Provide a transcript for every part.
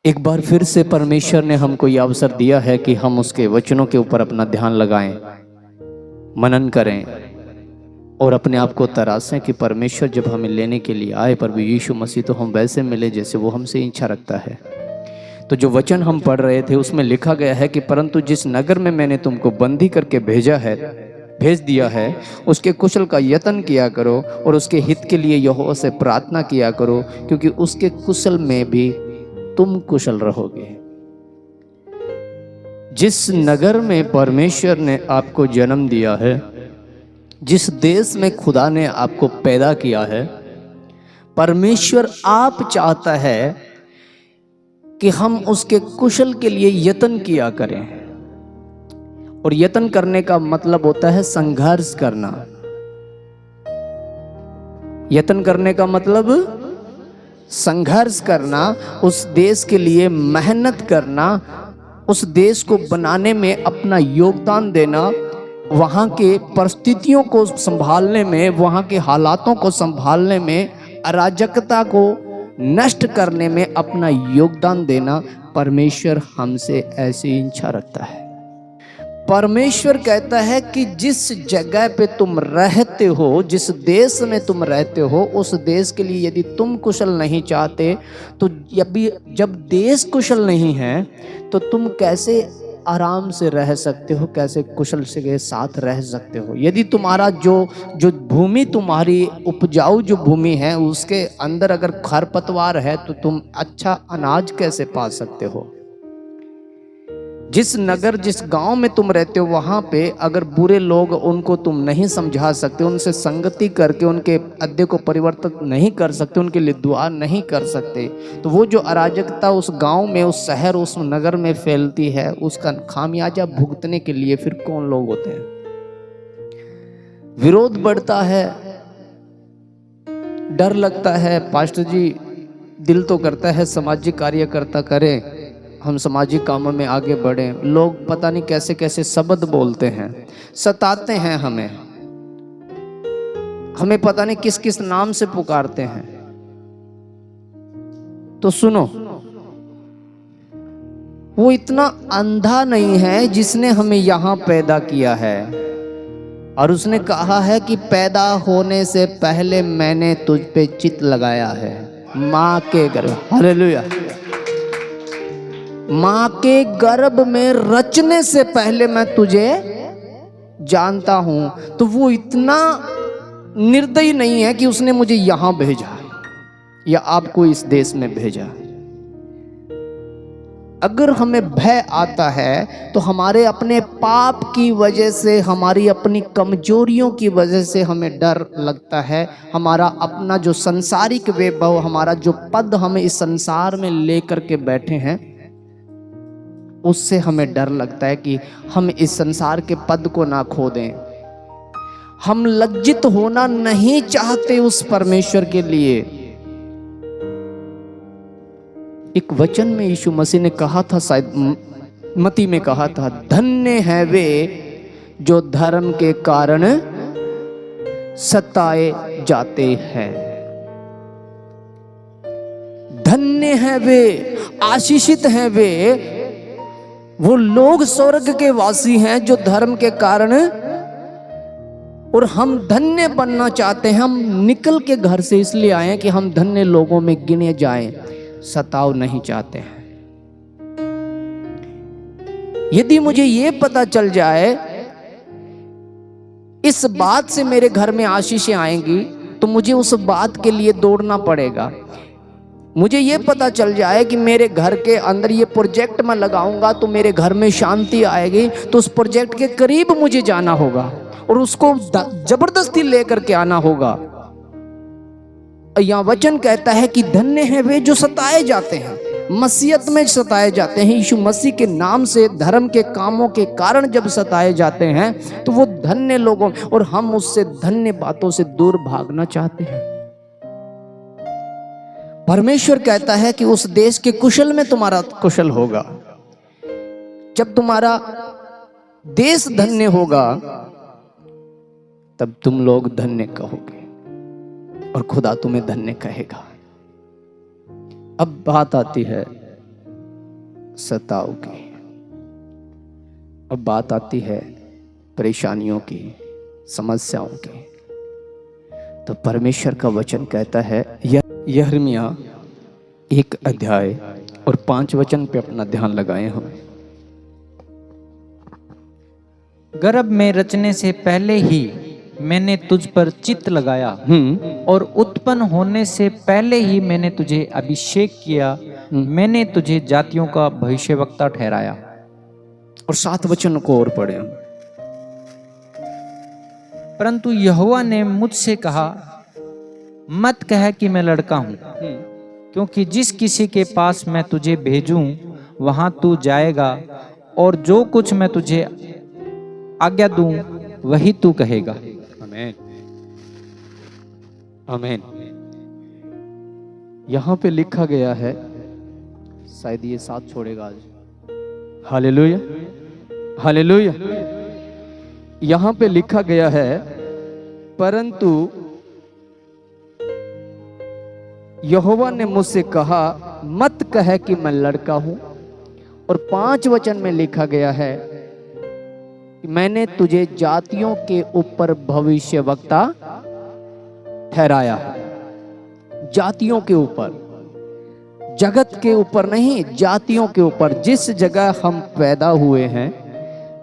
एक बार फिर से परमेश्वर ने हमको ये अवसर दिया है कि हम उसके वचनों के ऊपर अपना ध्यान लगाएं, मनन करें और अपने आप को तरासें कि परमेश्वर जब हमें लेने के लिए आए प्रभु यीशु मसीह तो हम वैसे मिले जैसे वो हमसे इच्छा रखता है। तो जो वचन हम पढ़ रहे थे उसमें लिखा गया है कि परंतु जिस नगर में मैंने तुमको बंदी करके भेज दिया है उसके कुशल का यत्न किया करो और उसके हित के लिए यहोवा से प्रार्थना किया करो, क्योंकि उसके कुशल में भी तुम कुशल रहोगे। जिस नगर में परमेश्वर ने आपको जन्म दिया है, जिस देश में खुदा ने आपको पैदा किया है, परमेश्वर आप चाहता है कि हम उसके कुशल के लिए यत्न किया करें। और यत्न करने का मतलब होता है संघर्ष करना। यत्न करने का मतलब संघर्ष करना, उस देश के लिए मेहनत करना, उस देश को बनाने में अपना योगदान देना, वहाँ के परिस्थितियों को संभालने में, वहाँ के हालातों को संभालने में, अराजकता को नष्ट करने में अपना योगदान देना। परमेश्वर हमसे ऐसी इच्छा रखता है। परमेश्वर कहता है कि जिस जगह पे तुम रहते हो, जिस देश में तुम रहते हो, उस देश के लिए यदि तुम कुशल नहीं चाहते तो जब देश कुशल नहीं है तो तुम कैसे आराम से रह सकते हो, कैसे कुशल के साथ रह सकते हो। यदि तुम्हारा जो भूमि, तुम्हारी उपजाऊ जो भूमि है, उसके अंदर अगर खरपतवार है तो तुम अच्छा अनाज कैसे पा सकते हो। जिस नगर, जिस गांव में तुम रहते हो, वहां पे अगर बुरे लोग, उनको तुम नहीं समझा सकते, उनसे संगति करके उनके अड्डे को परिवर्तित नहीं कर सकते, उनके लिए दुआ नहीं कर सकते, तो वो जो अराजकता उस गांव में, उस शहर, उस नगर में फैलती है, उसका खामियाजा भुगतने के लिए फिर कौन लोग होते हैं। विरोध बढ़ता है, डर लगता है। पास्टर जी, दिल तो करता है सामाजिक कार्यकर्ता करें, हम सामाजिक कामों में आगे बढ़ें। लोग पता नहीं कैसे कैसे शब्द बोलते हैं, सताते हैं हमें पता नहीं किस किस नाम से पुकारते हैं। तो सुनो, वो इतना अंधा नहीं है जिसने हमें यहां पैदा किया है, और उसने कहा है कि पैदा होने से पहले मैंने तुझ पे चित्त लगाया है, मां के गर्भ। हालेलुया। मां के गर्भ में रचने से पहले मैं तुझे जानता हूं। तो वो इतना निर्दयी नहीं है कि उसने मुझे यहां भेजा या आपको इस देश में भेजा। अगर हमें भय आता है तो हमारे अपने पाप की वजह से, हमारी अपनी कमजोरियों की वजह से हमें डर लगता है। हमारा अपना जो संसारिक वैभव, हमारा जो पद हम इस संसार में लेकर के बैठे हैं, उससे हमें डर लगता है कि हम इस संसार के पद को ना खो दें। हम लज्जित होना नहीं चाहते उस परमेश्वर के लिए। एक वचन में यीशु मसीह ने कहा था, शायद मती में कहा था, धन्य है वे जो धर्म के कारण सताए जाते हैं। धन्य है वे, आशीषित हैं वे, वो लोग स्वर्ग के वासी हैं जो धर्म के कारण। और हम धन्य बनना चाहते हैं। हम निकल के घर से इसलिए आए हैं कि हम धन्य लोगों में गिने जाएं, सताव नहीं चाहते हैं। यदि मुझे ये पता चल जाए, इस बात से मेरे घर में आशीषें आएंगी, तो मुझे उस बात के लिए दौड़ना पड़ेगा। मुझे ये पता चल जाए कि मेरे घर के अंदर ये प्रोजेक्ट मैं लगाऊंगा तो मेरे घर में शांति आएगी, तो उस प्रोजेक्ट के करीब मुझे जाना होगा और उसको जबरदस्ती लेकर के आना होगा। यहाँ वचन कहता है कि धन्य है वे जो सताए जाते हैं, मसीहत में सताए जाते हैं, यीशु मसीह के नाम से, धर्म के कामों के कारण जब सताए जाते हैं तो वो धन्य लोगों। और हम उससे धन्य बातों से दूर भागना चाहते हैं। परमेश्वर कहता है कि उस देश के कुशल में तुम्हारा कुशल होगा। जब तुम्हारा देश धन्य होगा तब तुम लोग धन्य कहोगे और खुदा तुम्हें धन्य कहेगा। अब बात आती है सताओगे। अब बात आती है परेशानियों की, समस्याओं की। तो परमेश्वर का वचन कहता है, यिर्मयाह 1 अध्याय और 5 वचन पे अपना ध्यान लगाएं हम। गर्भ में रचने से पहले ही मैंने तुझ पर चित्त लगाया और उत्पन्न होने से पहले ही मैंने तुझे अभिषेक किया। मैंने तुझे जातियों का भविष्यवक्ता ठहराया। और 7 वचन को और पढ़े हम। परंतु यहोवा ने मुझसे कहा, मत कह कि मैं लड़का हूं, क्योंकि जिस किसी के पास मैं तुझे भेजूं वहां तू जाएगा, और जो कुछ मैं तुझे आज्ञा दूं वही तू कहेगा। आमीन, आमीन। यहां पे लिखा गया है, शायद ये साथ छोड़ेगा आज। Hallelujah, hallelujah. यहां पे लिखा गया है, परंतु यहोवा ने मुझसे कहा, मत कह कि मैं लड़का हूं। और 5 वचन में लिखा गया है कि मैंने तुझे जातियों के ऊपर भविष्यवक्ता ठहराया है। जातियों के ऊपर, जगत के ऊपर नहीं, जातियों के ऊपर। जिस जगह हम पैदा हुए हैं,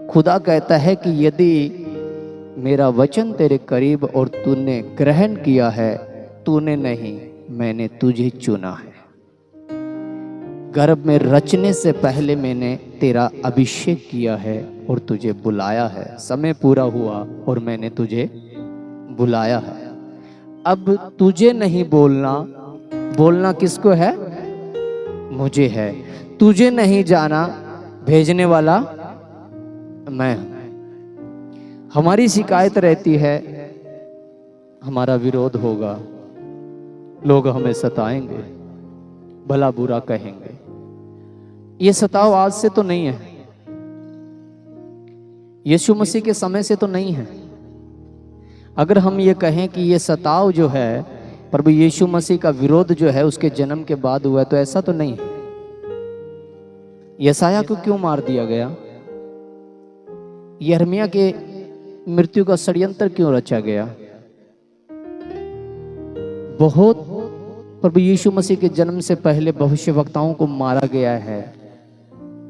खुदा कहता है कि यदि मेरा वचन तेरे करीब और तूने ग्रहण किया है, तूने नहीं, मैंने तुझे चुना है। गर्भ में रचने से पहले मैंने तेरा अभिषेक किया है और तुझे बुलाया है। समय पूरा हुआ और मैंने तुझे बुलाया है। अब तुझे नहीं बोलना, बोलना किसको है? मुझे है। तुझे नहीं जाना, भेजने वाला मैं हूं। हमारी शिकायत रहती है, हमारा विरोध होगा, लोग हमें सताएंगे, भला बुरा कहेंगे। ये सताव आज से तो नहीं है, यीशु मसीह के समय से तो नहीं है। अगर हम ये कहें कि ये सताव जो है प्रभु यीशु मसीह का विरोध जो है उसके जन्म के बाद हुआ, तो ऐसा तो नहीं है। यशायाह को क्यों मार दिया गया? यिर्मयाह के मृत्यु का षड्यंत्र क्यों रचा गया? बहुत प्रभु यीशु मसीह के जन्म से पहले भविष्यवक्ताओं को मारा गया है,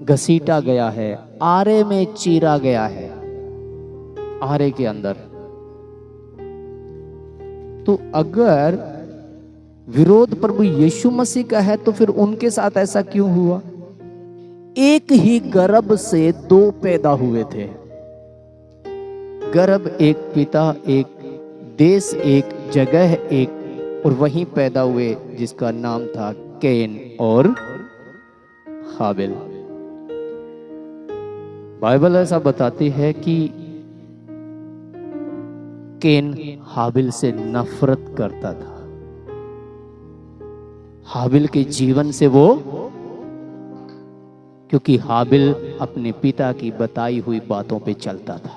घसीटा गया है, आरे में चीरा गया है, आरे के अंदर। तो अगर विरोध प्रभु यीशु मसीह का है तो फिर उनके साथ ऐसा क्यों हुआ? एक ही गर्भ से 2 पैदा हुए थे। गर्भ एक, पिता एक, देश एक, जगह एक, और वहीं पैदा हुए जिसका नाम था कैन और हाबिल। बाइबल ऐसा बताती है कि कैन हाबिल से नफरत करता था। हाबिल के जीवन से वो, क्योंकि हाबिल अपने पिता की बताई हुई बातों पे चलता था।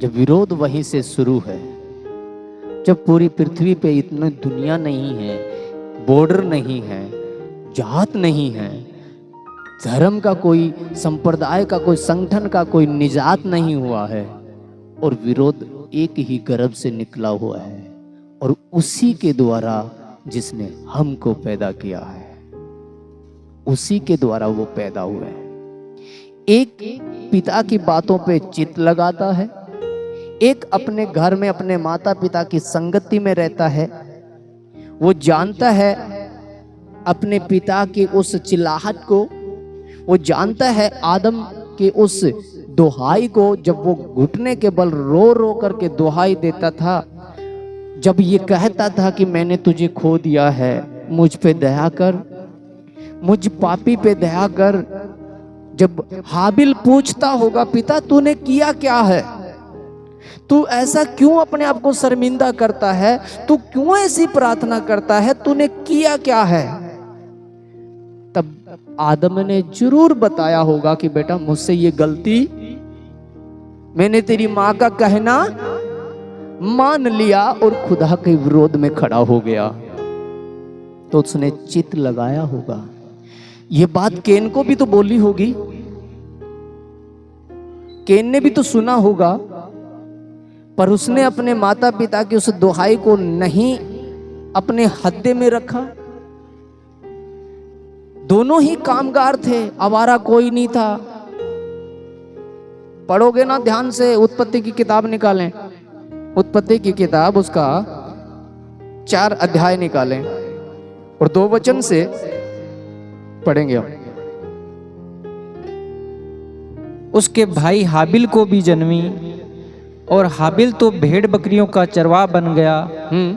जब विरोध वहीं से शुरू है, जब पूरी पृथ्वी पे इतनी दुनिया नहीं है, बॉर्डर नहीं है, जात नहीं है, धर्म का कोई, संप्रदाय का कोई, संगठन का कोई निजात नहीं हुआ है, और विरोध एक ही गर्भ से निकला हुआ है, और उसी के द्वारा जिसने हमको पैदा किया है, उसी के द्वारा वो पैदा हुए हैं। एक पिता की बातों पे चित्त लगाता है, एक अपने घर में अपने माता पिता की संगति में रहता है। वो जानता है अपने पिता की उस चिल्लाहट को, वो जानता है आदम के उस दोहाई को, जब वो घुटने के बल रो रो करके दोहाई देता था, जब ये कहता था कि मैंने तुझे खो दिया है, मुझ पे दया कर, मुझ पापी पे दया कर। जब हाबिल पूछता होगा, पिता तूने किया क्या है? तू ऐसा क्यों अपने आप को शर्मिंदा करता है? तू क्यों ऐसी प्रार्थना करता है? तूने किया क्या है? तब आदम ने जरूर बताया होगा कि बेटा मुझसे ये गलती, मैंने तेरी माँ का कहना मान लिया और खुदा के विरोध में खड़ा हो गया। तो उसने चित लगाया होगा। ये बात केन को भी तो बोली होगी, केन ने भी तो सुना होगा, पर उसने अपने माता पिता की उस दुहाई को नहीं अपने हद्दे में रखा। दोनों ही कामगार थे, आवारा कोई नहीं था। पढ़ोगे ना ध्यान से, उत्पत्ति की किताब निकालें, उत्पत्ति की किताब उसका 4 अध्याय निकालें और 2 वचन से पढ़ेंगे हम। उसके भाई हाबिल को भी जन्मी, और हाबिल तो भेड़ बकरियों का चरवाह बन गया,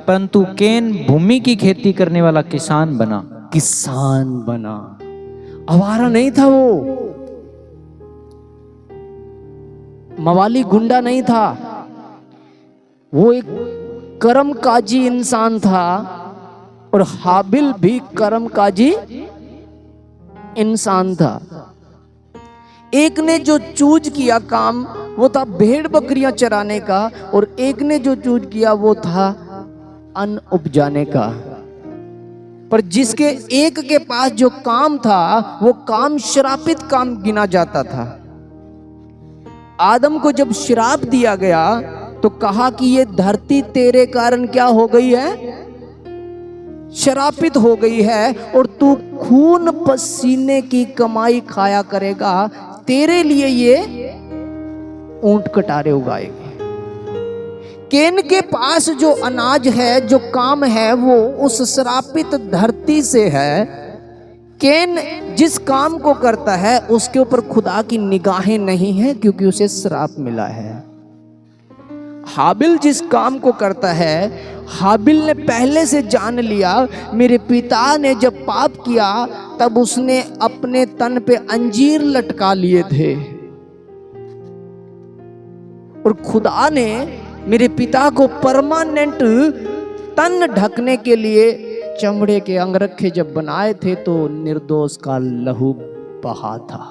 परंतु केन भूमि की खेती करने वाला किसान बना। किसान बना, आवारा नहीं था वो, मवाली गुंडा नहीं था, वो एक कर्मकाजी इंसान था। और हाबिल भी कर्मकाजी इंसान था। एक ने जो चूज किया काम वो था भेड़ बकरियां चराने का, और एक ने जो चूज किया वो था अन्न उपजाने का। पर जिसके एक के पास जो काम था वो काम श्रापित काम गिना जाता था। आदम को जब श्राप दिया गया तो कहा कि ये धरती तेरे कारण क्या हो गई है, श्रापित हो गई है, और तू खून पसीने की कमाई खाया करेगा, तेरे लिए ये ऊंट कटारे उगाएगी। केन के पास जो अनाज है, जो काम है, वो उस श्रापित धरती से है। केन जिस काम को करता है उसके ऊपर खुदा की निगाहें नहीं है, क्योंकि उसे श्राप मिला है। हाबिल जिस काम को करता है, हाबिल ने पहले से जान लिया, मेरे पिता ने जब पाप किया तब उसने अपने तन पे अंजीर लटका लिए थे, और खुदा ने मेरे पिता को परमानेंट तन ढकने के लिए चमड़े के अंगरखे जब बनाए थे तो निर्दोष का लहू बहा था।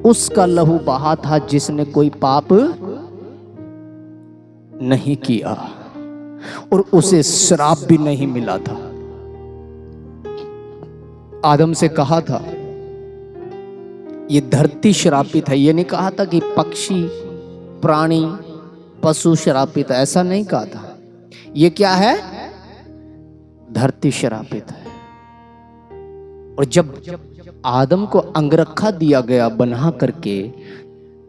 उसका लहू बहा था जिसने कोई पाप नहीं किया, और उसे श्राप भी नहीं मिला था। आदम से कहा था ये धरती श्रापित है, ये नहीं कहा था कि पक्षी प्राणी पशु श्रापित है, ऐसा नहीं कहा था। ये क्या है, धरती श्रापित है। और जब आदम को अंगरखा दिया गया बना करके,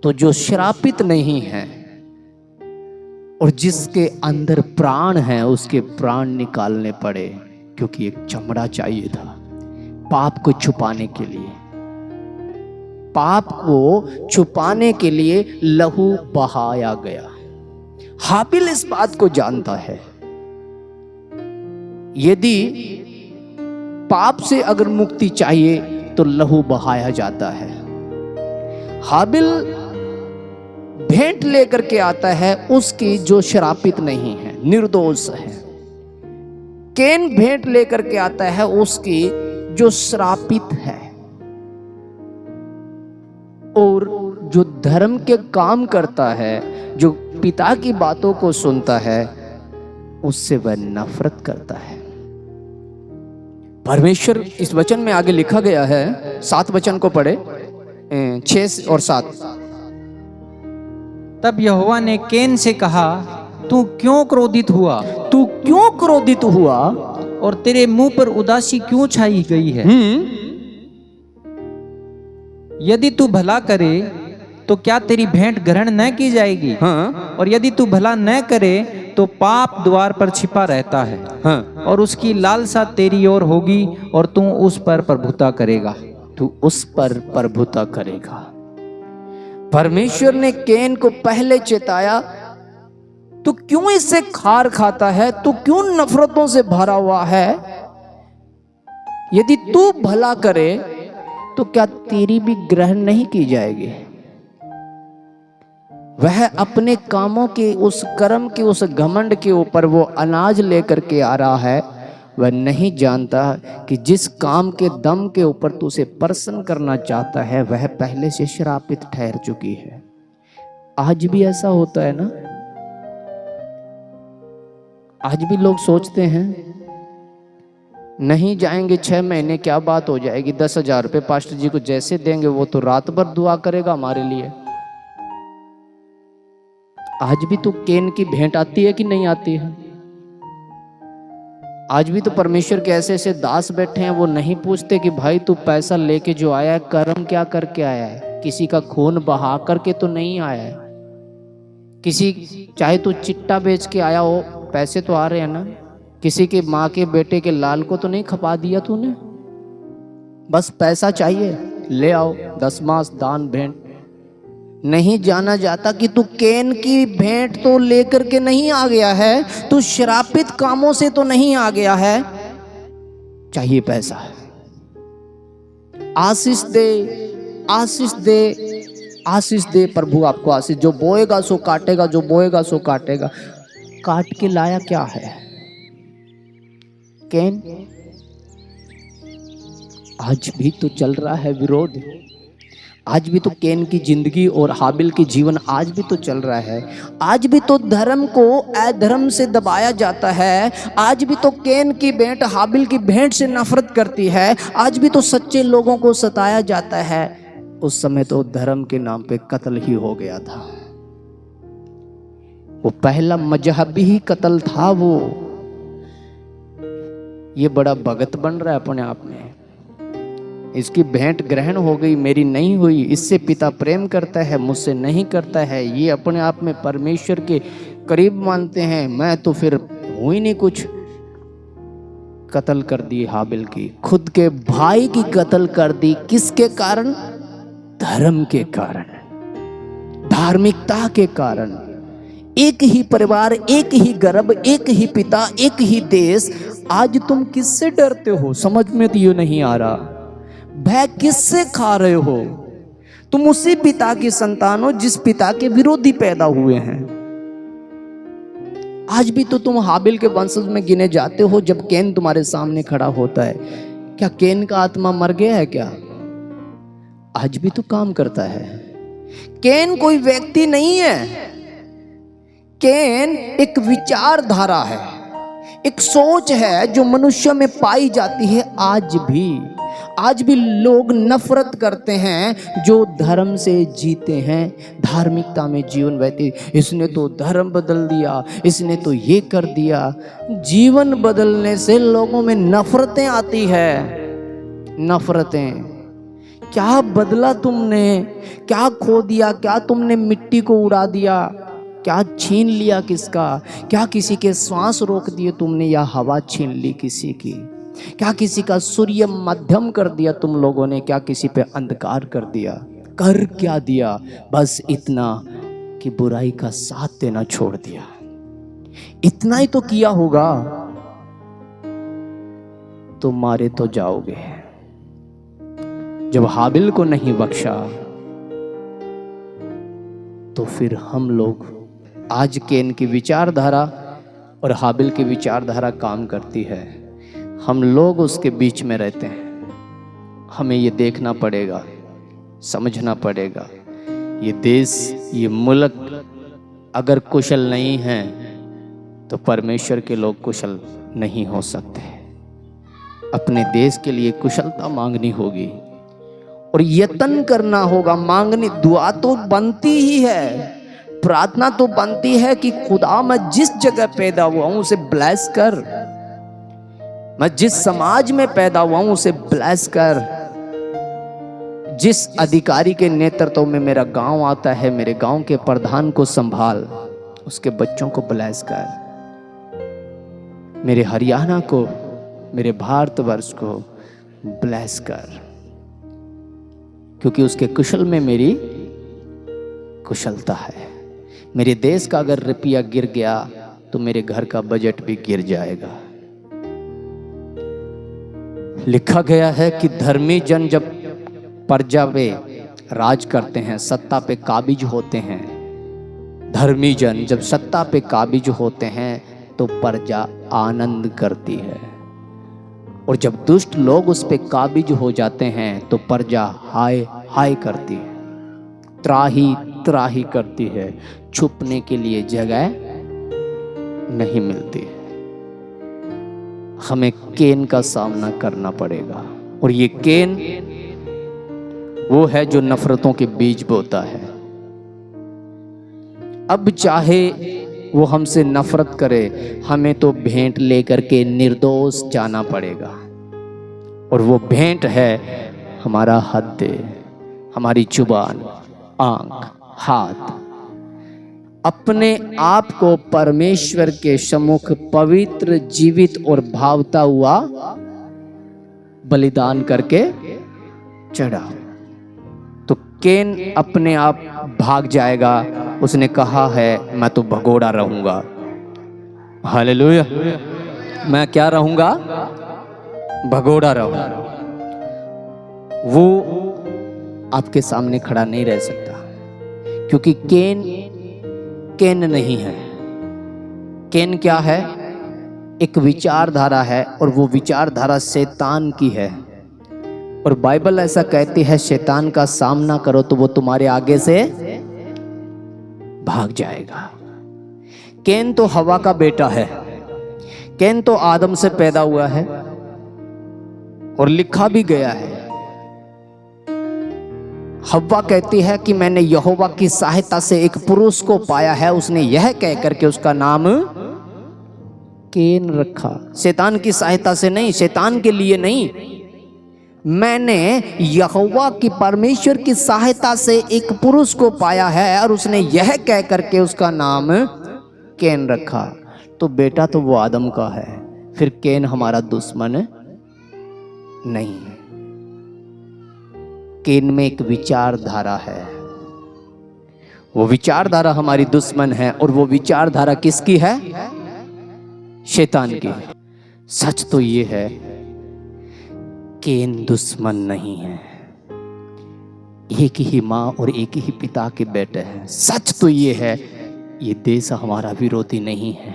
तो जो श्रापित नहीं है और जिसके अंदर प्राण है उसके प्राण निकालने पड़े, क्योंकि एक चमड़ा चाहिए था पाप को छुपाने के लिए। पाप को छुपाने के लिए लहू बहाया गया। हाबिल इस बात को जानता है, यदि पाप से अगर मुक्ति चाहिए तो लहू बहाया जाता है। हाबिल भेंट लेकर के आता है उसकी जो श्रापित नहीं है, निर्दोष है। केन भेंट लेकर के आता है उसकी जो श्रापित है, और जो धर्म के काम करता है, जो पिता की बातों को सुनता है, उससे वह नफरत करता है। परमेश्वर इस वचन में आगे लिखा गया है, 7 वचन को पढ़े, 6 और 7। तब यहोवा ने केन से कहा, तू क्यों क्रोधित हुआ, तू क्यों क्रोधित हुआ, और तेरे मुंह पर उदासी क्यों छाई गई है? यदि तू भला करे तो क्या तेरी भेंट ग्रहण न की जाएगी? हाँ। और यदि तू भला न करे तो पाप द्वार पर छिपा रहता है। हाँ। और उसकी लालसा तेरी ओर होगी और तू उस पर प्रभुता करेगा। तू उस पर प्रभुता करेगा। परमेश्वर ने केन को पहले चेताया, तू क्यों इससे खार खाता है, तू क्यों नफरतों से भरा हुआ है? यदि तू भला करे तो क्या तेरी भी ग्रहण नहीं की जाएगी? वह अपने कामों के उस कर्म के उस घमंड के ऊपर वो अनाज लेकर के आ रहा है। वह नहीं जानता कि जिस काम के दम के ऊपर तू उसे प्रसन्न करना चाहता है वह पहले से श्रापित ठहर चुकी है। आज भी ऐसा होता है ना। आज भी लोग सोचते हैं नहीं जाएंगे 6 महीने क्या बात हो जाएगी, 10,000 रुपये पास्टर जी को जैसे देंगे वो तो रात भर दुआ करेगा हमारे लिए। आज भी तो केन की भेंट आती है कि नहीं आती है? आज भी तो परमेश्वर के ऐसे ऐसे दास बैठे हैं, वो नहीं पूछते कि भाई तू पैसा लेके जो आया है कर्म क्या करके आया है, किसी का खून बहा करके तो नहीं आया है। किसी चाहे तू चिट्टा बेच के आया हो, पैसे तो आ रहे हैं ना। किसी के माँ के बेटे के लाल को तो नहीं खपा दिया तूने, बस पैसा चाहिए ले आओ, 10 मास दान भेंट। नहीं जाना जाता कि तू केन की भेंट तो लेकर के नहीं आ गया है, तू श्रापित कामों से तो नहीं आ गया है। चाहिए पैसा, आशीष दे, आशीष दे, आशीष दे। प्रभु आपको आशीष, जो बोएगा सो काटेगा, जो बोएगा सो काटेगा। काट के लाया क्या है केन? आज भी तो चल रहा है विरोध, आज भी तो केन की जिंदगी और हाबिल की जीवन आज भी तो चल रहा है। आज भी तो धर्म को अधर्म से दबाया जाता है। आज भी तो केन की भेंट हाबिल की भेंट से नफरत करती है। आज भी तो सच्चे लोगों को सताया जाता है। उस समय तो धर्म के नाम पे कत्ल ही हो गया था। वो पहला मजहबी ही कत्ल था। वो ये बड़ा भगत बन रहा है अपने आप में। इसकी भेंट ग्रहण हो गई, मेरी नहीं हुई, इससे पिता प्रेम करता है, मुझसे नहीं करता है। ये अपने आप में परमेश्वर के करीब मानते हैं, मैं तो फिर हूं ही नहीं कुछ। कत्ल कर दी हाबिल की, खुद के भाई की कत्ल कर दी। किसके कारण? धर्म के कारण, धार्मिकता के कारण। एक ही परिवार, एक ही गर्भ, एक ही पिता, एक ही देश। आज तुम किससे डरते हो? समझ में तो ये नहीं आ रहा। भय किससे खा रहे हो? तुम उसी पिता की संतान हो जिस पिता के विरोधी पैदा हुए हैं। आज भी तो तुम हाबिल के वंशज में गिने जाते हो। जब केन तुम्हारे सामने खड़ा होता है, क्या केन का आत्मा मर गया है क्या? आज भी तो काम करता है। केन कोई व्यक्ति नहीं है, केन एक विचारधारा है, एक सोच है जो मनुष्य में पाई जाती है। आज भी लोग नफरत करते हैं जो धर्म से जीते हैं, धार्मिकता में जीवन व्यतीत। इसने तो धर्म बदल दिया, इसने तो ये कर दिया। जीवन बदलने से लोगों में नफरतें आती है। नफरतें क्या बदला तुमने? क्या खो दिया? क्या तुमने मिट्टी को उड़ा दिया? क्या छीन लिया किसका? क्या किसी के श्वास रोक दिए तुमने, या हवा छीन ली किसी की? क्या किसी का सूर्य मध्यम कर दिया तुम लोगों ने? क्या किसी पे अंधकार कर दिया? कर क्या दिया? बस इतना कि बुराई का साथ देना छोड़ दिया। इतना ही तो किया होगा। तो मारे तो जाओगे। जब हाबिल को नहीं बख्शा तो फिर हम लोग, आज केन की विचारधारा और हाबिल की विचारधारा काम करती है। हम लोग उसके बीच में रहते हैं। हमें ये देखना पड़ेगा, समझना पड़ेगा। ये देश, ये मुल्क अगर कुशल नहीं है तो परमेश्वर के लोग कुशल नहीं हो सकते। अपने देश के लिए कुशलता मांगनी होगी और यत्न करना होगा। मांगनी, दुआ तो बनती ही है, प्रार्थना तो बनती है कि खुदा मैं जिस जगह पैदा हुआ हूं उसे ब्लेस कर, मैं जिस समाज में पैदा हुआ हूं उसे ब्लेस कर, जिस अधिकारी के नेतृत्व में मेरा गांव आता है, मेरे गांव के प्रधान को संभाल, उसके बच्चों को ब्लेस कर, मेरे हरियाणा को, मेरे भारतवर्ष को ब्लेस कर, क्योंकि उसके कुशल में मेरी कुशलता है। मेरे देश का अगर रुपया गिर गया तो मेरे घर का बजट भी गिर जाएगा। लिखा गया है कि धर्मी जन जब प्रजा पे राज करते हैं, सत्ता पे काबिज होते हैं, धर्मी जन जब सत्ता पे काबिज होते हैं तो प्रजा आनंद करती है, और जब दुष्ट लोग उस पे काबिज हो जाते हैं तो प्रजा हाय हाय करती है, त्राही त्राही करती है, छुपने के लिए जगह नहीं मिलती। हमें केन का सामना करना पड़ेगा। और ये केन वो है जो नफरतों के बीज बोता है। अब चाहे वो हमसे नफरत करे, हमें तो भेंट लेकर के निर्दोष जाना पड़ेगा। और वो भेंट है हमारा हद, हमारी जुबान, आंख, हाथ। अपने आप को परमेश्वर के सम्मुख पवित्र, जीवित और भावता हुआ बलिदान करके चढ़ाओ। तो केन अपने आप भाग जाएगा। उसने कहा है मैं तो भगोड़ा रहूंगा। हालेलुया। मैं क्या रहूंगा? भगोड़ा रहूंगा। वो आपके सामने खड़ा नहीं रह सकता, क्योंकि केन नहीं है। केन क्या है? एक विचारधारा है, और वो विचारधारा शैतान की है। और बाइबल ऐसा कहती है, शैतान का सामना करो तो वो तुम्हारे आगे से भाग जाएगा। केन तो हवा का बेटा है। केन तो आदम से पैदा हुआ है, और लिखा भी गया है। हव्वा कहती है कि मैंने यहोवा की सहायता से एक पुरुष को पाया है। उसने यह कह करके उसका नाम केन रखा। शैतान की सहायता से नहीं, शैतान के लिए नहीं। मैंने यहोवा की, परमेश्वर की सहायता से एक पुरुष को पाया है, और उसने यह कह करके उसका नाम केन रखा। तो बेटा तो वो आदम का है, फिर केन हमारा दुश्मन नहीं। केन में एक विचारधारा है, वो विचारधारा हमारी दुश्मन है। और वो विचारधारा किसकी है? शैतान की। सच तो ये है, केन दुश्मन नहीं है। एक ही माँ और एक ही पिता के बेटे हैं। सच तो ये है, ये देश हमारा विरोधी नहीं है।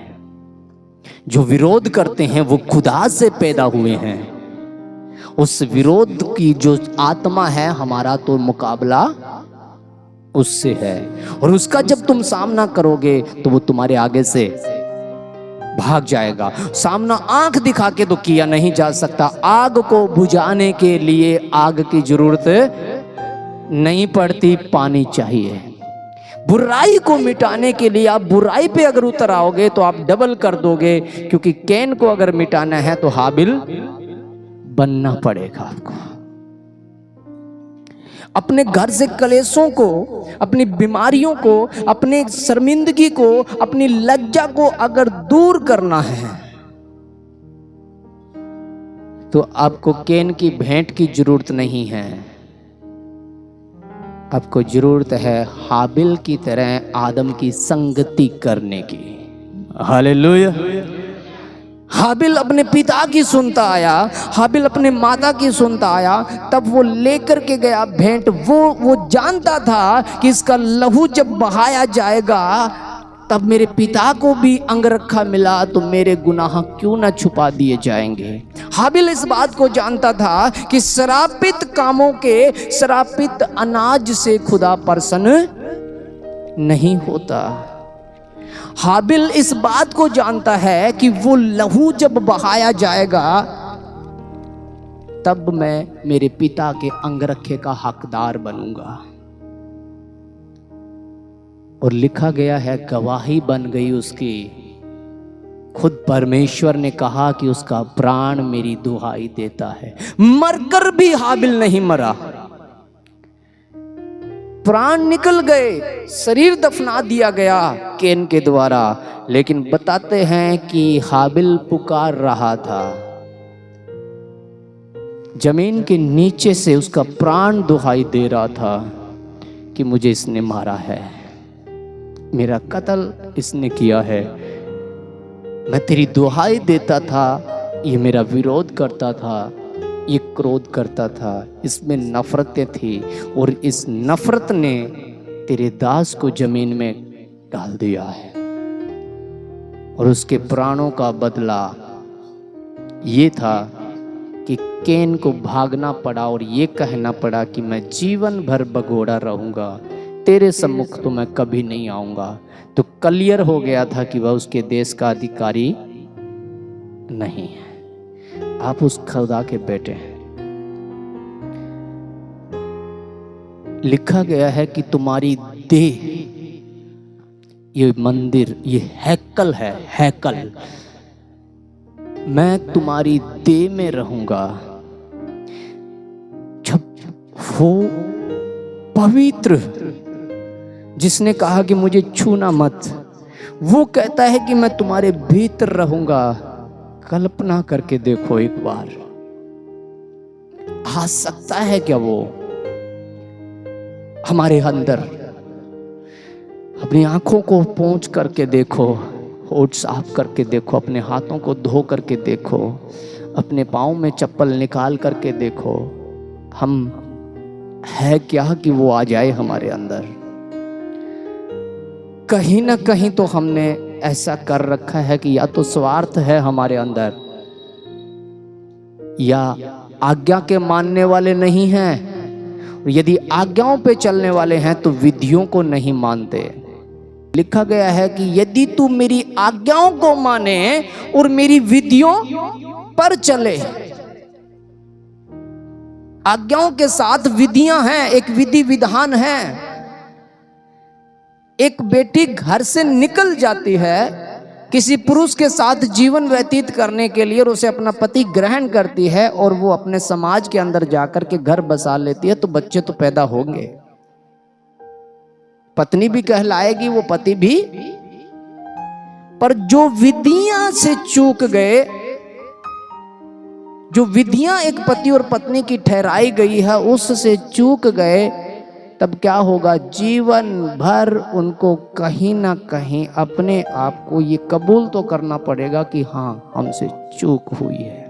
जो विरोध करते हैं वो खुदा से पैदा हुए हैं। उस विरोध की जो आत्मा है, हमारा तो मुकाबला उससे है। और उसका जब तुम सामना करोगे तो वो तुम्हारे आगे से भाग जाएगा। सामना आंख दिखा के तो किया नहीं जा सकता। आग को बुझाने के लिए आग की जरूरत नहीं पड़ती, पानी चाहिए। बुराई को मिटाने के लिए आप बुराई पे अगर उतर आओगे तो आप डबल कर दोगे, क्योंकि कैन को अगर मिटाना है तो हाबिल बनना पड़ेगा आपको। अपने घर से कलेशों को, अपनी बीमारियों को, अपने शर्मिंदगी को, अपनी लज्जा को अगर दूर करना है तो आपको केन की भेंट की जरूरत नहीं है। आपको जरूरत है हाबिल की तरह आदम की संगति करने की। हालेलुया। हाबिल अपने पिता की सुनता आया, हाबिल अपने माता की सुनता आया, तब वो लेकर के गया भेंट। वो जानता था कि इसका लहू जब बहाया जाएगा तब मेरे पिता को भी अंगरखा मिला तो मेरे गुनाह क्यों ना छुपा दिए जाएंगे। हाबिल इस बात को जानता था कि श्रापित कामों के, श्रापित अनाज से खुदा प्रसन्न नहीं होता। हाबिल इस बात को जानता है कि वो लहू जब बहाया जाएगा तब मैं मेरे पिता के अंगरखे का हकदार बनूंगा। और लिखा गया है गवाही बन गई उसकी। खुद परमेश्वर ने कहा कि उसका प्राण मेरी दुहाई देता है। मरकर भी हाबिल नहीं मरा, प्राण निकल गए, शरीर दफना दिया गया केन के द्वारा, लेकिन बताते हैं कि हाबिल पुकार रहा था। जमीन के नीचे से उसका प्राण दुहाई दे रहा था कि मुझे इसने मारा है, मेरा कत्ल इसने किया है। मैं तेरी दुहाई देता था, ये मेरा विरोध करता था, ये क्रोध करता था, इसमें नफरतें थी, और इस नफरत ने तेरे दास को जमीन में डाल दिया है। और उसके प्राणों का बदला ये था कि केन को भागना पड़ा और ये कहना पड़ा कि मैं जीवन भर भगोड़ा रहूंगा, तेरे सम्मुख तो मैं कभी नहीं आऊंगा। तो क्लियर हो गया था कि वह उसके देश का अधिकारी नहीं है। आप उस खुदा के बेटे हैं। लिखा गया है कि तुम्हारी देह, ये मंदिर, ये हैकल है, हैकल, मैं तुम्हारी देह में रहूंगा। जब वो पवित्र जिसने कहा कि मुझे छूना मत, वो कहता है कि मैं तुम्हारे भीतर रहूंगा। कल्पना करके देखो एक बार, आ सकता है क्या वो हमारे अंदर? अपनी आंखों को पोंछ करके देखो, होठ साफ करके देखो, अपने हाथों को धो करके देखो, अपने पाँव में चप्पल निकाल करके देखो। हम है क्या कि वो आ जाए हमारे अंदर? कहीं ना कहीं तो हमने ऐसा कर रखा है कि या तो स्वार्थ है हमारे अंदर, या आज्ञा के मानने वाले नहीं हैं। यदि आज्ञाओं पे चलने वाले हैं तो विधियों को नहीं मानते। लिखा गया है कि यदि तू मेरी आज्ञाओं को माने और मेरी विधियों पर चले। आज्ञाओं के साथ विधियां हैं, एक विधि विधान है। एक बेटी घर से निकल जाती है किसी पुरुष के साथ जीवन व्यतीत करने के लिए, और उसे अपना पति ग्रहण करती है, और वो अपने समाज के अंदर जाकर के घर बसा लेती है, तो बच्चे तो पैदा होंगे, पत्नी भी कहलाएगी, वो पति भी। पर जो विधियां से चूक गए, जो विधियां एक पति और पत्नी की ठहराई गई है उससे चूक गए, तब क्या होगा? जीवन भर उनको कहीं ना कहीं अपने आप को ये कबूल तो करना पड़ेगा कि हाँ, हमसे चूक हुई है।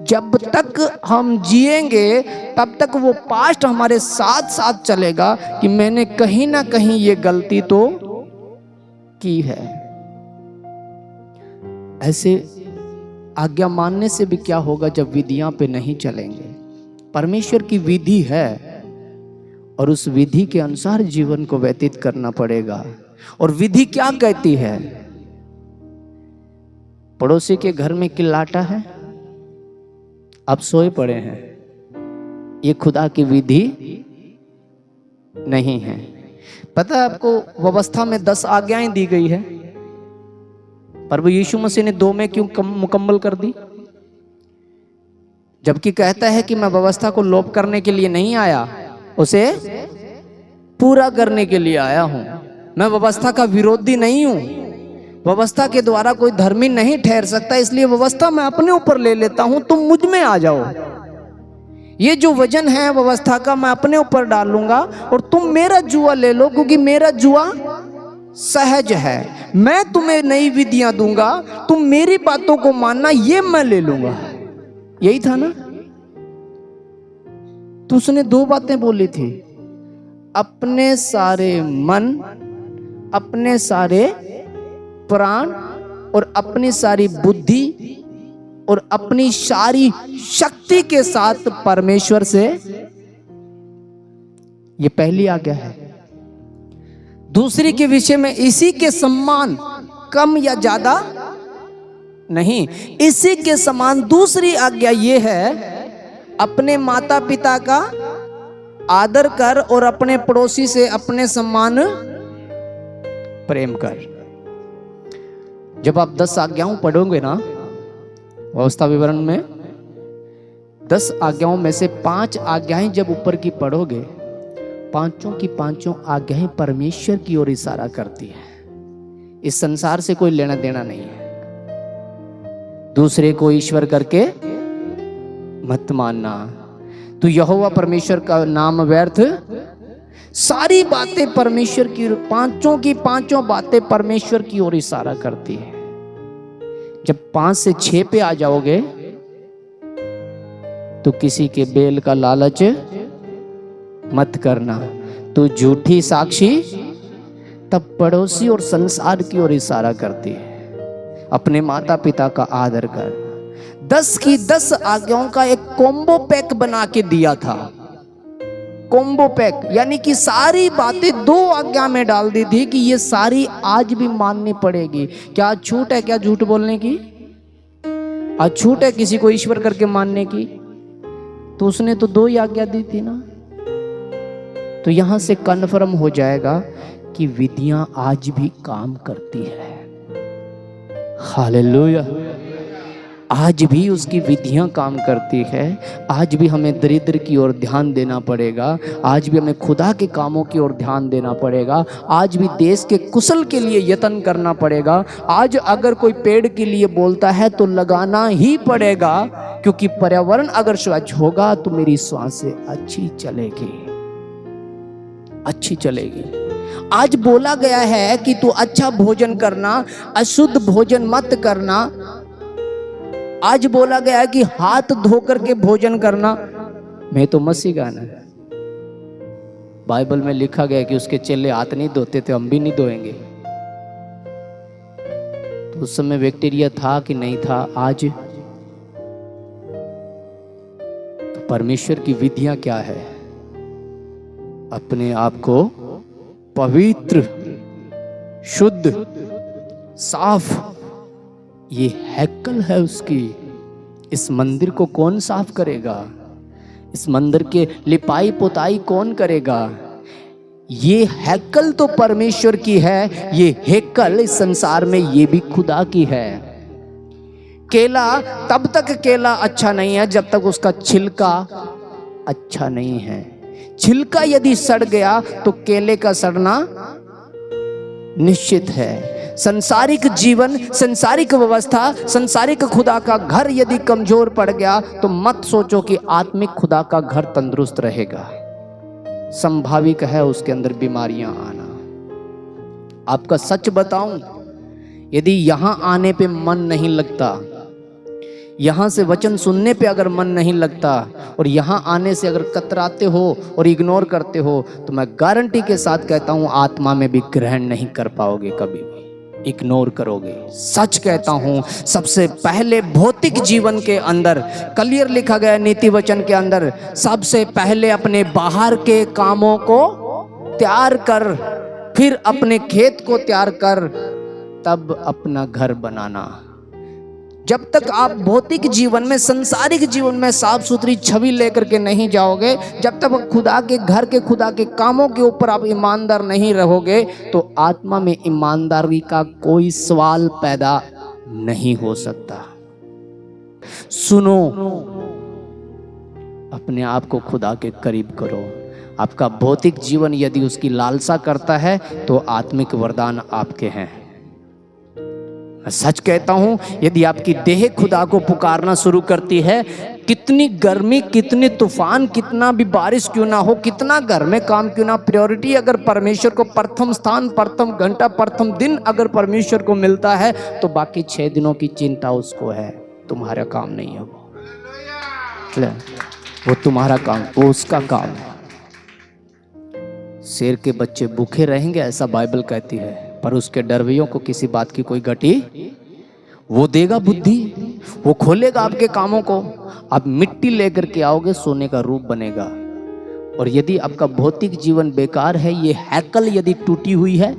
जब तक हम जिएंगे तब तक वो पास्ट हमारे साथ साथ चलेगा कि मैंने कहीं ना कहीं ये गलती तो की है। ऐसे आज्ञा मानने से भी क्या होगा जब विधियां पे नहीं चलेंगे? परमेश्वर की विधि है और उस विधि के अनुसार जीवन को व्यतीत करना पड़ेगा। और विधि क्या कहती है? पड़ोसी के घर में किल्लाटा है, आप सोए पड़े हैं, ये खुदा की विधि नहीं है। पता है आपको, व्यवस्था में 10 आज्ञाएं दी गई है, प्रभु यीशु मसीह ने 2 में क्यों मुकम्मल कर दी? जबकि कहता है कि मैं व्यवस्था को लोप करने के लिए नहीं आया, उसे पूरा करने के लिए आया हूं। मैं व्यवस्था का विरोधी नहीं हूं, व्यवस्था के द्वारा कोई धर्मी नहीं ठहर सकता, इसलिए व्यवस्था मैं अपने ऊपर ले लेता हूं, तुम मुझ में आ जाओ। ये जो वजन है व्यवस्था का मैं अपने ऊपर डाल लूंगा और तुम मेरा जुआ ले लो, क्योंकि मेरा जुआ सहज है। मैं तुम्हें नई विधियां दूंगा, तुम मेरी बातों को मानना, ये मैं ले लूंगा। यही था ना? तो उसने 2 बातें बोली थी, अपने सारे मन, अपने सारे प्राण और अपनी सारी बुद्धि और अपनी सारी शक्ति के साथ परमेश्वर से। ये पहली आज्ञा है। दूसरी के विषय में इसी के सम्मान, कम या ज्यादा नहीं, इसी के समान दूसरी आज्ञा ये है, अपने माता पिता का आदर कर और अपने पड़ोसी से अपने सम्मान प्रेम कर। जब आप 10 आज्ञाओं पढ़ोगे ना व्यवस्था विवरण में, 10 आज्ञाओं में से 5 आज्ञाएं जब ऊपर की पढ़ोगे, पांचों की पांचों आज्ञाएं परमेश्वर की ओर इशारा करती है। इस संसार से कोई लेना देना नहीं है। दूसरे को ईश्वर करके मत मानना, तू यहोवा परमेश्वर का नाम व्यर्थ। सारी बातें परमेश्वर की, पांचों की पांचों बातें परमेश्वर की ओर इशारा करती है। जब 5 से 6 पे आ जाओगे तो किसी के बेल का लालच मत करना, तू झूठी साक्षी, तब पड़ोसी और संसार की ओर इशारा करती है। अपने माता पिता का आदर कर। 10 की 10 आज्ञाओं का एक कॉम्बो पैक बना के दिया था। कॉम्बो पैक यानी कि सारी बातें 2 आज्ञा में डाल दी थी कि ये सारी आज भी माननी पड़ेगी। क्या छूट है क्या झूठ बोलने की? आज छूट है किसी को ईश्वर करके मानने की, तो उसने तो 2 ही आज्ञा दी थी ना। तो यहां से कन्फर्म हो जाएगा कि विधियां आज भी काम करती है। हालेलुया। आज भी उसकी विधियां काम करती है। आज भी हमें दरिद्र की ओर ध्यान देना पड़ेगा। आज भी हमें खुदा के कामों की ओर ध्यान देना पड़ेगा। आज भी देश के कुशल के लिए यत्न करना पड़ेगा। आज अगर कोई पेड़ के लिए बोलता है तो लगाना ही पड़ेगा, क्योंकि पर्यावरण अगर स्वच्छ होगा तो मेरी सांसें अच्छी चलेगी, अच्छी चलेगी। आज बोला गया है कि तू अच्छा भोजन करना, अशुद्ध भोजन मत करना। आज बोला गया है कि हाथ धो करके भोजन करना। मैं तो मसीह गाना है, बाइबल में लिखा गया है कि उसके चेले हाथ नहीं धोते थे, हम भी नहीं धोएंगे। तो उस समय बैक्टीरिया था कि नहीं था? आज तो परमेश्वर की विधियां क्या है? अपने आप को पवित्र, शुद्ध, साफ, ये हैकल है उसकी। इस मंदिर को कौन साफ करेगा? इस मंदिर के लिपाई पोताई कौन करेगा? ये हैकल तो परमेश्वर की है। ये हैकल इस संसार में ये भी खुदा की है। केला तब तक केला अच्छा नहीं है जब तक उसका छिलका अच्छा नहीं है। छिलका यदि सड़ गया तो केले का सड़ना निश्चित है। संसारिक जीवन, संसारिक व्यवस्था, संसारिक खुदा का घर यदि कमजोर पड़ गया तो मत सोचो कि आत्मिक खुदा का घर तंदुरुस्त रहेगा। संभाविक है उसके अंदर बीमारियां आना। आपका सच बताऊं, यदि यहां आने पे मन नहीं लगता, यहां से वचन सुनने पे अगर मन नहीं लगता और यहां आने से अगर कतराते हो और इग्नोर करते हो, तो मैं गारंटी के साथ कहता हूं आत्मा में भी ग्रहण नहीं कर पाओगे, कभी भी इग्नोर करोगे। सच कहता हूं, सबसे पहले भौतिक जीवन के अंदर क्लियर लिखा गया नीति वचन के अंदर, सबसे पहले अपने बाहर के कामों को तैयार कर, फिर अपने खेत को तैयार कर, तब अपना घर बनाना। जब तक आप भौतिक जीवन में, संसारिक जीवन में साफ सुथरी छवि लेकर के नहीं जाओगे, जब तक खुदा के घर के, खुदा के कामों के ऊपर आप ईमानदार नहीं रहोगे, तो आत्मा में ईमानदारी का कोई सवाल पैदा नहीं हो सकता। सुनो, अपने आप को खुदा के करीब करो। आपका भौतिक जीवन यदि उसकी लालसा करता है तो आत्मिक वरदान आपके हैं। मैं सच कहता हूं, यदि आपकी देह खुदा को पुकारना शुरू करती है, कितनी गर्मी, कितनी तूफान, कितना भी बारिश क्यों ना हो, कितना घर में काम क्यों ना, प्रायोरिटी अगर परमेश्वर को प्रथम स्थान, प्रथम घंटा, प्रथम दिन अगर परमेश्वर को मिलता है, तो बाकी 6 दिनों की चिंता उसको है। तुम्हारा काम नहीं है वो तुम्हारा काम, वो उसका काम है। शेर के बच्चे भूखे रहेंगे ऐसा बाइबल कहती है, पर उसके डरवियों को किसी बात की कोई गटी, वो देगा बुद्धि, वो खोलेगा आपके कामों को। आप मिट्टी लेकर के आओगे, सोने का रूप बनेगा। और यदि आपका भौतिक जीवन बेकार है, ये हैकल यदि टूटी हुई है,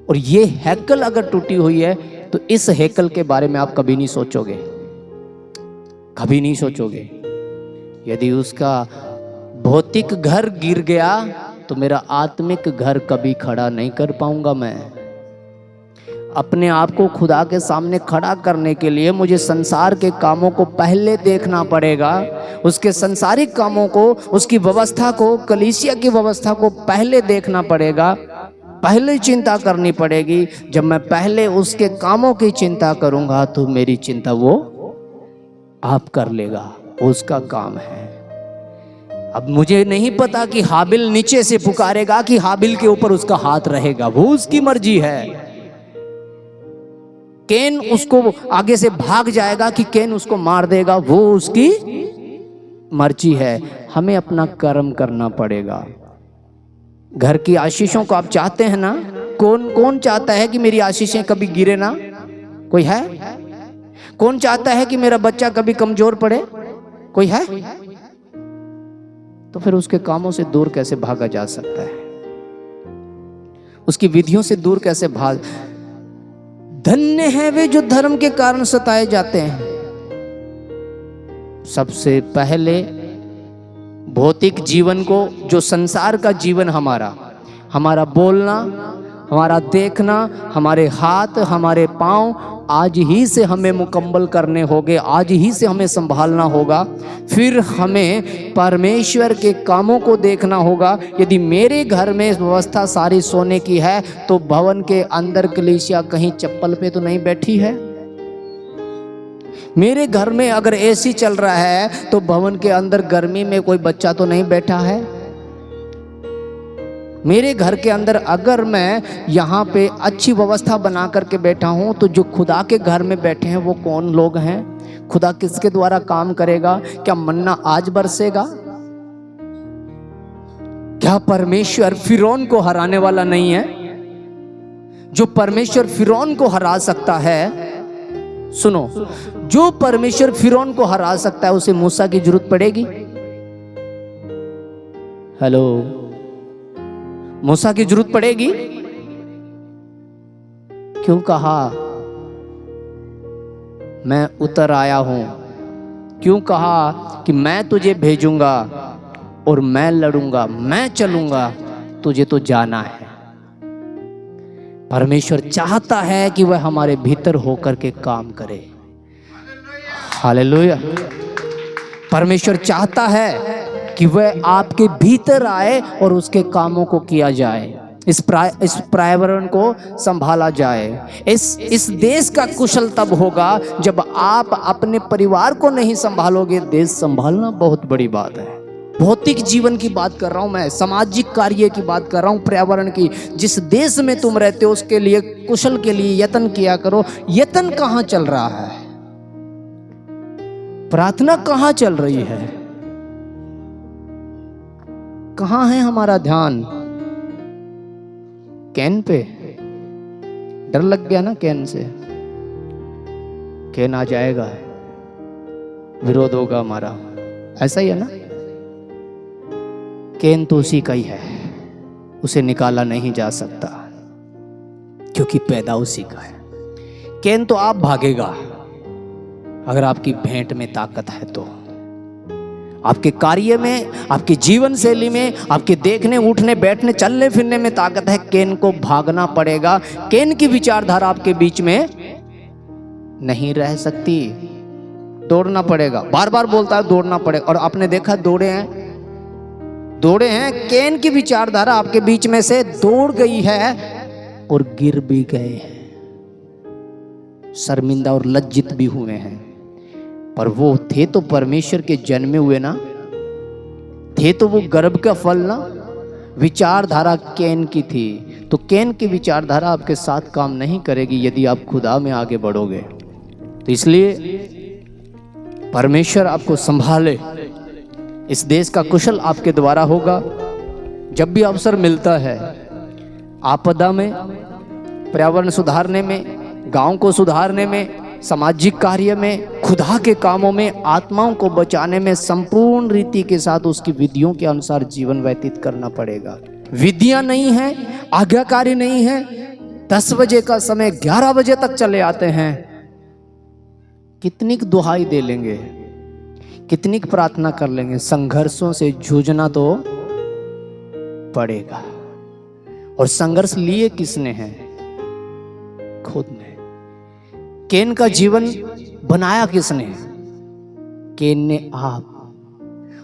और ये हैकल अगर टूटी हुई है, तो इस हैकल के बारे में आप कभी नहीं सोचोगे, कभी नहीं सोचोगे। यदि उसका भौतिक घर गिर गया तो मेरा आत्मिक घर कभी खड़ा नहीं कर पाऊंगा। मैं अपने आप को खुदा के सामने खड़ा करने के लिए मुझे संसार के कामों को पहले देखना पड़ेगा, उसके संसारिक कामों को, उसकी व्यवस्था को, कलीसिया की व्यवस्था को पहले देखना पड़ेगा, पहले चिंता करनी पड़ेगी। जब मैं पहले उसके कामों की चिंता करूंगा तो मेरी चिंता वो आप कर लेगा, उसका काम है। अब मुझे नहीं पता कि हाबिल नीचे से पुकारेगा कि हाबिल के ऊपर उसका हाथ रहेगा, वो उसकी मर्जी है। कैन उसको आगे से भाग जाएगा कि कैन उसको मार देगा, वो उसकी मर्जी है। हमें अपना कर्म करना पड़ेगा। घर की आशीषों को आप चाहते हैं ना? कौन कौन चाहता है कि मेरी आशीषें कभी गिरे ना? कोई है? कौन चाहता है कि मेरा बच्चा कभी कमजोर पड़े? कोई है? तो फिर उसके कामों से दूर कैसे भागा जा सकता है? उसकी विधियों से दूर कैसे भाग? धन्य है वे जो धर्म के कारण सताए जाते हैं। सबसे पहले भौतिक जीवन को, जो संसार का जीवन हमारा बोलना, हमारा देखना, हमारे हाथ, हमारे पाँव आज ही से हमें मुकम्मल करने होंगे, आज ही से हमें संभालना होगा। फिर हमें परमेश्वर के कामों को देखना होगा। यदि मेरे घर में व्यवस्था सारी सोने की है तो भवन के अंदर कलीसिया कहीं चप्पल पे तो नहीं बैठी है। मेरे घर में अगर एसी चल रहा है तो भवन के अंदर गर्मी में कोई बच्चा तो नहीं बैठा है। मेरे घर के अंदर अगर मैं यहाँ पे अच्छी व्यवस्था बना करके बैठा हूँ तो जो खुदा के घर में बैठे हैं वो कौन लोग हैं? खुदा किसके द्वारा काम करेगा? क्या मन्ना आज बरसेगा? क्या परमेश्वर फिरौन को हराने वाला नहीं है? जो परमेश्वर फिरौन को हरा सकता है, सुनो, जो परमेश्वर फिरौन को हरा सकता है उसे मूसा की जरूरत पड़ेगी? हेलो, मूसा की जरूरत पड़ेगी? क्यों कहा मैं उतर आया हूं? क्यों कहा कि मैं तुझे भेजूंगा और मैं लड़ूंगा, मैं चलूंगा, तुझे तो जाना है। परमेश्वर चाहता है कि वह हमारे भीतर होकर के काम करे। हालेलुया। परमेश्वर चाहता है कि वह आपके भीतर आए और उसके कामों को किया जाए, इस पर्यावरण को संभाला जाए। इस देश का कुशल तब होगा जब आप अपने परिवार को नहीं संभालोगे। देश संभालना बहुत बड़ी बात है। भौतिक जीवन की बात कर रहा हूं मैं, सामाजिक कार्य की बात कर रहा हूं, पर्यावरण की। जिस देश में तुम रहते हो उसके लिए, कुशल के लिए यत्न किया करो। यत्न कहां चल रहा है? प्रार्थना कहां चल रही है? कहां है हमारा ध्यान? Can pay? डर लग गया ना कैन से? कैन आ जाएगा, विरोध होगा हमारा, ऐसा ही है ना? कैन तो उसी का ही है, उसे निकाला नहीं जा सकता क्योंकि पैदा उसी का है। कैन तो आप भागेगा अगर आपकी भेंट में ताकत है तो। आपके कार्य में, आपकी जीवन शैली में, आपके देखने, उठने, बैठने, चलने फिरने में ताकत है, कैन को भागना पड़ेगा। कैन की विचारधारा आपके बीच में नहीं रह सकती, दौड़ना पड़ेगा। बार बार बोलता है दौड़ना पड़ेगा, और आपने देखा दौड़े हैं। कैन की विचारधारा आपके बीच में से दौड़ गई है और गिर भी गए हैं, शर्मिंदा और लज्जित भी हुए हैं। पर वो थे तो परमेश्वर के जन्मे हुए ना, थे तो वो गर्भ का फल ना। विचारधारा कैन की थी, तो कैन की विचारधारा आपके साथ काम नहीं करेगी यदि आप खुदा में आगे बढ़ोगे। तो इसलिए परमेश्वर आपको संभाले। इस देश का कुशल आपके द्वारा होगा। जब भी अवसर मिलता है, आपदा में, पर्यावरण सुधारने में, गांव को सुधारने में, सामाजिक कार्य में, खुदा के कामों में, आत्माओं को बचाने में संपूर्ण रीति के साथ उसकी विधियों के अनुसार जीवन व्यतीत करना पड़ेगा। विधियां नहीं है, आज्ञाकारी नहीं है। 10 बजे का समय 11 बजे तक चले आते हैं। कितनी दुहाई दे लेंगे, कितनी प्रार्थना कर लेंगे, संघर्षों से जूझना तो पड़ेगा। और संघर्ष लिए किसने है? खुद ने। कैन का जीवन बनाया किसने? कैन ने आप।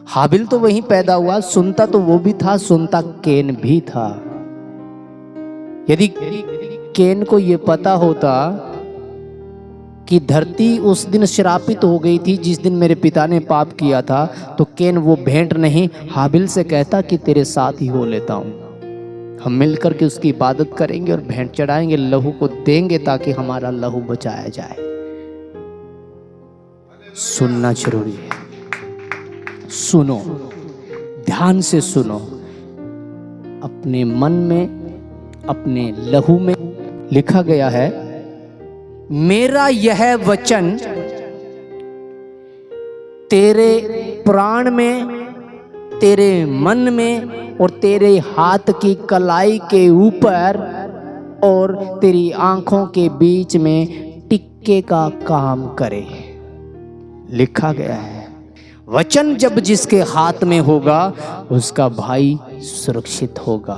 हाबिल तो वहीं पैदा हुआ, सुनता तो वो भी था, सुनता कैन भी था। यदि कैन को ये पता होता कि धरती उस दिन श्रापित हो गई थी जिस दिन मेरे पिता ने पाप किया था, तो कैन वो भेंट नहीं हाबिल से कहता कि तेरे साथ ही हो लेता हूं, हम मिलकर के उसकी इबादत करेंगे और भेंट चढ़ाएंगे, लहू को देंगे ताकि हमारा लहू बचाया जाए। सुनना जरूरी है। सुनो, ध्यान से सुनो। अपने मन में, अपने लहू में लिखा गया है, मेरा यह वचन तेरे प्राण में, तेरे मन में और तेरे हाथ की कलाई के ऊपर और तेरी आंखों के बीच में टिक्के का काम करे। लिखा गया है। वचन जब जिसके हाथ में होगा उसका भाई सुरक्षित होगा।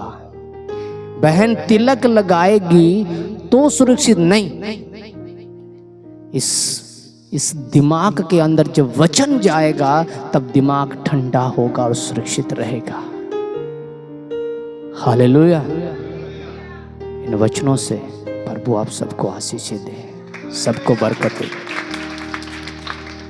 बहन तिलक लगाएगी तो सुरक्षित नहीं, इस दिमाग के अंदर जब वचन जाएगा तब दिमाग ठंडा होगा और सुरक्षित रहेगा। हालेलुया। इन वचनों से प्रभु आप सबको आशीष दे, सबको बरकत दे।